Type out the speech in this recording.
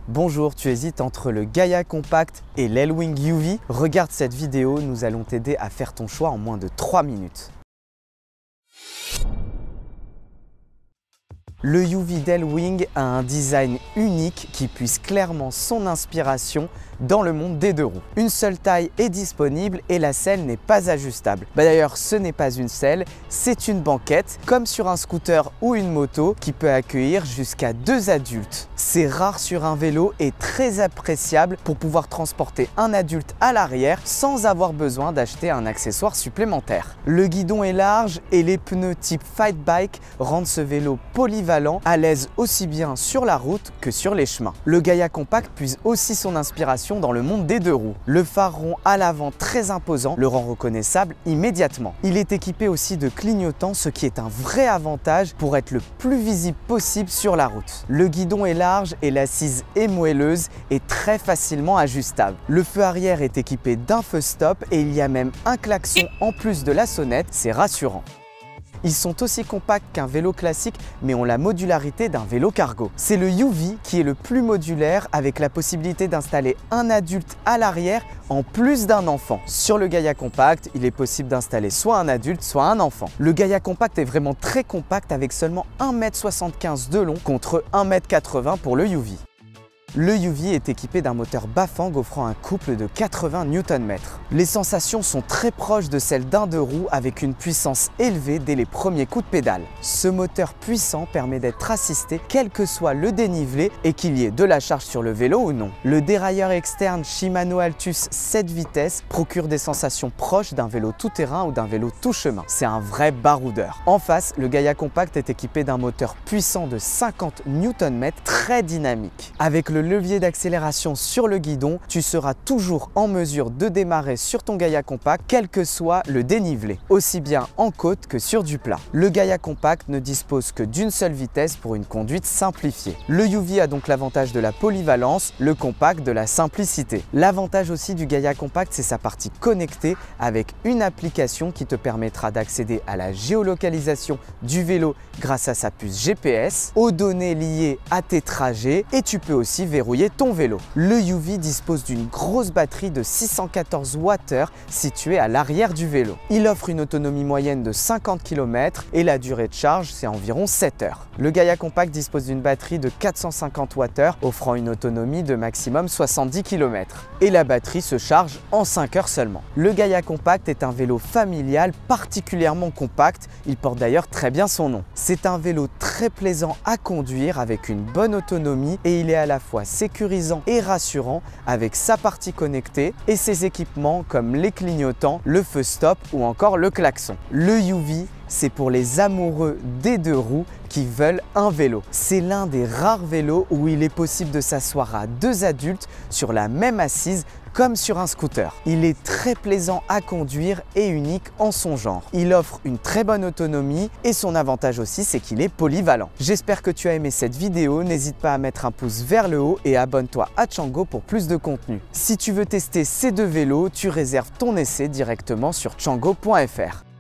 Bonjour, tu hésites entre le Gaia Compact et l'Elwing UV? Regarde cette vidéo, nous allons t'aider à faire ton choix en moins de 3 minutes. Le UV d'Elwing a un design unique qui puise clairement son inspiration dans le monde des deux roues. Une seule taille est disponible et la selle n'est pas ajustable. D'ailleurs, ce n'est pas une selle, c'est une banquette, comme sur un scooter ou une moto qui peut accueillir jusqu'à 2 adultes. C'est rare sur un vélo et très appréciable pour pouvoir transporter un adulte à l'arrière sans avoir besoin d'acheter un accessoire supplémentaire. Le guidon est large et les pneus type Fight Bike rendent ce vélo polyvalent, à l'aise aussi bien sur la route que sur les chemins. Le Gaia Compact puise aussi son inspiration dans le monde des deux roues. Le phare rond à l'avant très imposant le rend reconnaissable immédiatement. Il est équipé aussi de clignotants, ce qui est un vrai avantage pour être le plus visible possible sur la route. Le guidon est large et l'assise est moelleuse et très facilement ajustable. Le feu arrière est équipé d'un feu stop et il y a même un klaxon en plus de la sonnette, c'est rassurant. Ils sont aussi compacts qu'un vélo classique mais ont la modularité d'un vélo cargo. C'est le UV qui est le plus modulaire avec la possibilité d'installer un adulte à l'arrière en plus d'un enfant. Sur le Gaia Compact, il est possible d'installer soit un adulte soit un enfant. Le Gaia Compact est vraiment très compact avec seulement 1,75 m de long contre 1,80 m pour le UV. Le UV est équipé d'un moteur Bafang offrant un couple de 80 Nm. Les sensations sont très proches de celles d'un deux roues avec une puissance élevée dès les premiers coups de pédale. Ce moteur puissant permet d'être assisté quel que soit le dénivelé et qu'il y ait de la charge sur le vélo ou non. Le dérailleur externe Shimano Altus 7 vitesses procure des sensations proches d'un vélo tout-terrain ou d'un vélo tout-chemin. C'est un vrai baroudeur. En face, le Gaia Compact est équipé d'un moteur puissant de 50 Nm très dynamique. Avec le levier d'accélération sur le guidon, tu seras toujours en mesure de démarrer sur ton Gaia Compact quel que soit le dénivelé, aussi bien en côte que sur du plat. Le Gaia Compact ne dispose que d'une seule vitesse pour une conduite simplifiée. Le UV a donc l'avantage de la polyvalence, le Compact de la simplicité. L'avantage aussi du Gaia Compact, c'est sa partie connectée avec une application qui te permettra d'accéder à la géolocalisation du vélo grâce à sa puce GPS, aux données liées à tes trajets et tu peux aussi verrouiller ton vélo. Le UV dispose d'une grosse batterie de 614 Wh située à l'arrière du vélo. Il offre une autonomie moyenne de 50 km et la durée de charge c'est environ 7 heures. Le Gaia Compact dispose d'une batterie de 450 Wh offrant une autonomie de maximum 70 km et la batterie se charge en 5 heures seulement. Le Gaia Compact est un vélo familial particulièrement compact, il porte d'ailleurs très bien son nom. C'est un vélo très plaisant à conduire avec une bonne autonomie et il est à la fois sécurisant et rassurant avec sa partie connectée et ses équipements comme les clignotants, le feu stop ou encore le klaxon. Le UV, c'est pour les amoureux des deux roues qui veulent un vélo. C'est l'un des rares vélos où il est possible de s'asseoir à 2 adultes sur la même assise comme sur un scooter. Il est très plaisant à conduire et unique en son genre. Il offre une très bonne autonomie et son avantage aussi c'est qu'il est polyvalent. J'espère que tu as aimé cette vidéo, n'hésite pas à mettre un pouce vers le haut et abonne-toi à Chango pour plus de contenu. Si tu veux tester ces deux vélos, tu réserves ton essai directement sur chango.fr.